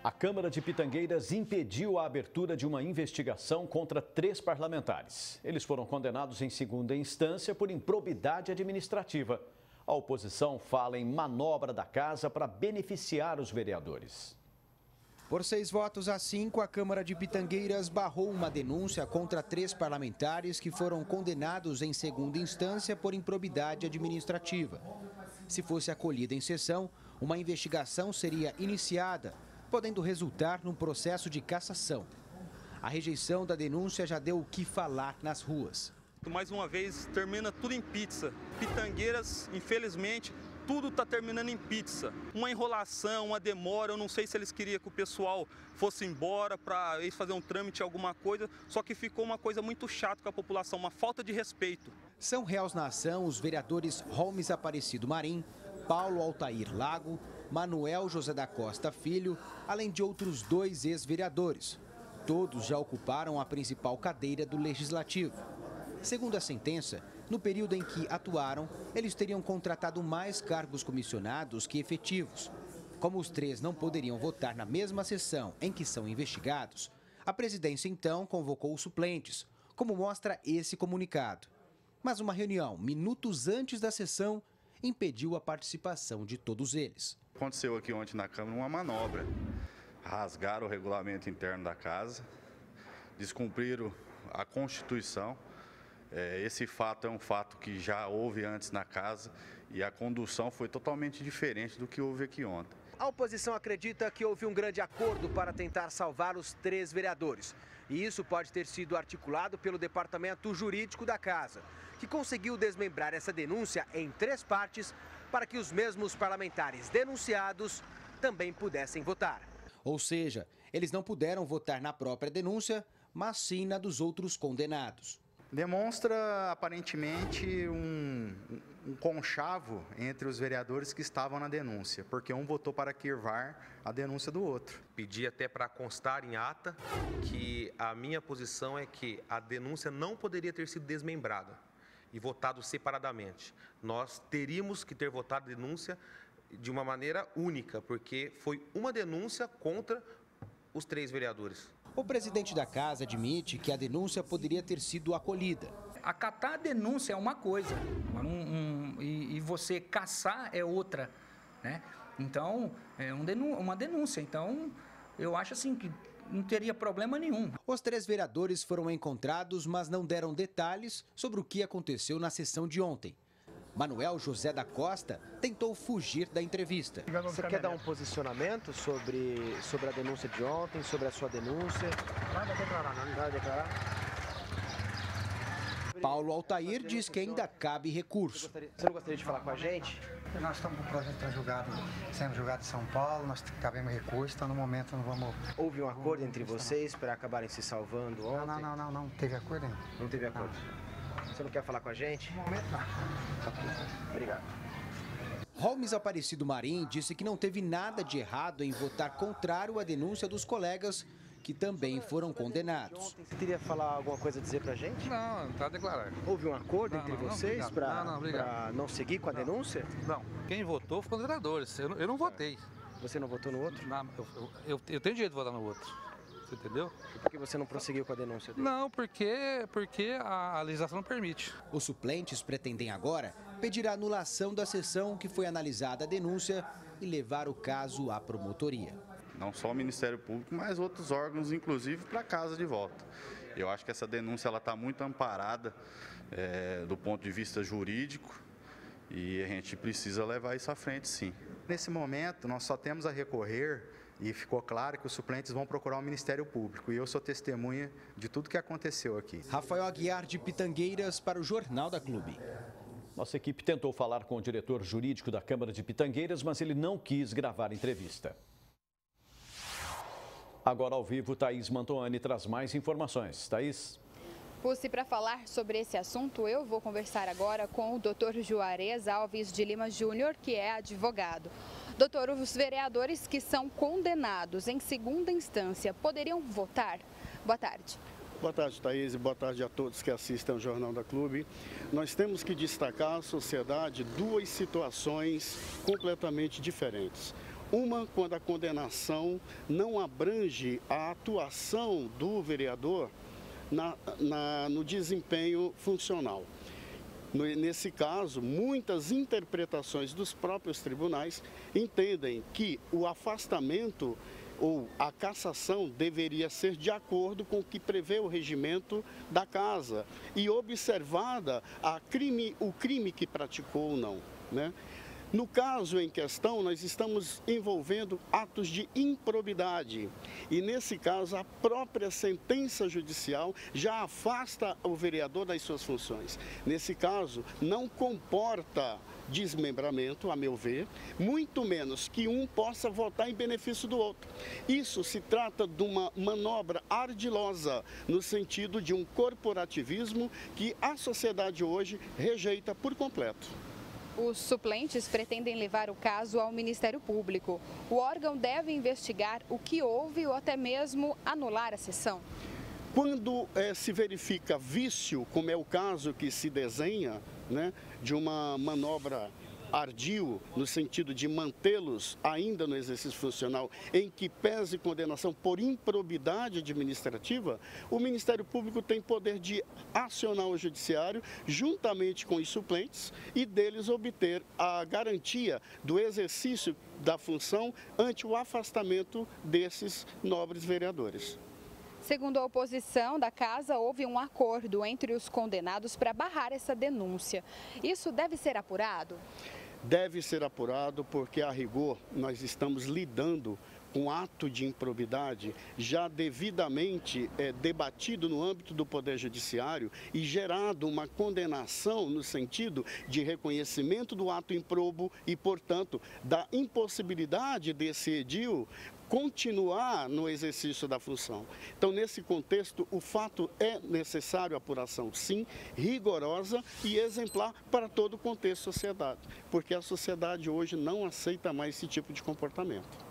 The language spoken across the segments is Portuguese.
A Câmara de Pitangueiras impediu a abertura de uma investigação contra 3 parlamentares. Eles foram condenados em segunda instância por improbidade administrativa. A oposição fala em manobra da casa para beneficiar os vereadores. Por 6 votos a 5, a Câmara de Pitangueiras barrou uma denúncia contra 3 parlamentares que foram condenados em segunda instância por improbidade administrativa. Se fosse acolhida em sessão, uma investigação seria iniciada, podendo resultar num processo de cassação. A rejeição da denúncia já deu o que falar nas ruas. Mais uma vez, termina tudo em pizza. Pitangueiras, infelizmente, tudo está terminando em pizza. Uma enrolação, uma demora, eu não sei se eles queriam que o pessoal fosse embora para eles fazer um trâmite, alguma coisa, só que ficou uma coisa muito chata com a população, uma falta de respeito. São réus na ação os vereadores Holmes Aparecido Marim, Paulo Altair Lago, Manuel José da Costa Filho, além de outros 2 ex-vereadores. Todos já ocuparam a principal cadeira do Legislativo. Segundo a sentença, no período em que atuaram, eles teriam contratado mais cargos comissionados que efetivos. Como os 3 não poderiam votar na mesma sessão em que são investigados, a presidência então convocou os suplentes, como mostra esse comunicado. Mas uma reunião, minutos antes da sessão, impediu a participação de todos eles. Aconteceu aqui ontem na Câmara uma manobra. Rasgaram o regulamento interno da casa, descumpriram a Constituição. Esse fato é um fato que já houve antes na casa e a condução foi totalmente diferente do que houve aqui ontem. A oposição acredita que houve um grande acordo para tentar salvar os 3 vereadores. E isso pode ter sido articulado pelo departamento jurídico da casa, que conseguiu desmembrar essa denúncia em 3 partes para que os mesmos parlamentares denunciados também pudessem votar. Ou seja, eles não puderam votar na própria denúncia, mas sim na dos outros condenados. Demonstra, aparentemente, um conchavo entre os vereadores que estavam na denúncia, porque um votou para arquivar a denúncia do outro. Pedi até para constar em ata que a minha posição é que a denúncia não poderia ter sido desmembrada e votado separadamente. Nós teríamos que ter votado a denúncia de uma maneira única, porque foi uma denúncia contra os 3 vereadores. O presidente da casa admite que a denúncia poderia ter sido acolhida. Acatar a denúncia é uma coisa, e você caçar é outra, né? Então, é uma denúncia. Então, eu acho assim que não teria problema nenhum. Os 3 vereadores foram encontrados, mas não deram detalhes sobre o que aconteceu na sessão de ontem. Manuel José da Costa tentou fugir da entrevista. Você quer dar um posicionamento sobre a denúncia de ontem, sobre a sua denúncia? Nada a declarar, não. Nada a declarar? Paulo Altair diz que ainda cabe recurso. Você não gostaria de falar com a gente? Nós estamos com o projeto sendo julgado em São Paulo, nós cabemos recurso, então no momento não vamos... Houve um acordo entre vocês para acabarem se salvando ontem? Não teve acordo ainda. Não teve acordo? Você não quer falar com a gente? No momento não. Obrigado. Holmes Aparecido Marim disse que não teve nada de errado em votar contrário à denúncia dos colegas que também foram condenados. Você queria falar alguma coisa a dizer pra gente? Não está declarado. Houve um acordo entre vocês para não seguir com a denúncia? Não, quem votou foram os vereadores, eu não votei. Você não votou no outro? Não, eu tenho direito de votar no outro, você entendeu? E por que você não prosseguiu com a denúncia dele? Não, porque a legislação não permite. Os suplentes pretendem agora pedir a anulação da sessão que foi analisada a denúncia e levar o caso à promotoria. Não só o Ministério Público, mas outros órgãos, inclusive, para a casa de volta. Eu acho que essa denúncia está muito amparada do ponto de vista jurídico e a gente precisa levar isso à frente, sim. Nesse momento, nós só temos a recorrer e ficou claro que os suplentes vão procurar o Ministério Público. E eu sou testemunha de tudo que aconteceu aqui. Rafael Aguiar, de Pitangueiras, para o Jornal da Clube. Nossa equipe tentou falar com o diretor jurídico da Câmara de Pitangueiras, mas ele não quis gravar entrevista. Agora ao vivo, Thaís Mantoani traz mais informações. Thaís? Pusi, para falar sobre esse assunto, eu vou conversar agora com o Dr. Juarez Alves de Lima Júnior, que é advogado. Doutor, os vereadores que são condenados em segunda instância poderiam votar? Boa tarde. Boa tarde, Thaís, e boa tarde a todos que assistem ao Jornal da Clube. Nós temos que destacar à sociedade 2 situações completamente diferentes. Uma, quando a condenação não abrange a atuação do vereador no desempenho funcional. Nesse caso, muitas interpretações dos próprios tribunais entendem que o afastamento ou a cassação deveria ser de acordo com o que prevê o regimento da casa e observada o crime que praticou ou não, né? No caso em questão, nós estamos envolvendo atos de improbidade e, nesse caso, a própria sentença judicial já afasta o vereador das suas funções. Nesse caso, não comporta desmembramento, a meu ver, muito menos que um possa votar em benefício do outro. Isso se trata de uma manobra ardilosa, no sentido de um corporativismo que a sociedade hoje rejeita por completo. Os suplentes pretendem levar o caso ao Ministério Público. O órgão deve investigar o que houve ou até mesmo anular a sessão. Quando se verifica vício, como é o caso que se desenha, né, de uma manobra ardil, no sentido de mantê-los ainda no exercício funcional, em que pese condenação por improbidade administrativa, o Ministério Público tem poder de acionar o Judiciário juntamente com os suplentes e deles obter a garantia do exercício da função ante o afastamento desses nobres vereadores. Segundo a oposição da casa, houve um acordo entre os condenados para barrar essa denúncia. Isso deve ser apurado? Deve ser apurado porque, a rigor, nós estamos lidando com ato de improbidade já devidamente debatido no âmbito do Poder Judiciário e gerado uma condenação no sentido de reconhecimento do ato improbo e, portanto, da impossibilidade desse edil continuar no exercício da função. Então, nesse contexto, o fato é necessário apuração, sim, rigorosa e exemplar para todo o contexto da sociedade, porque a sociedade hoje não aceita mais esse tipo de comportamento.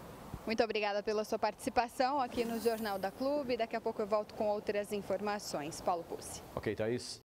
Muito obrigada pela sua participação aqui no Jornal da Clube. Daqui a pouco eu volto com outras informações. Paulo Pucci. Ok, Thaís.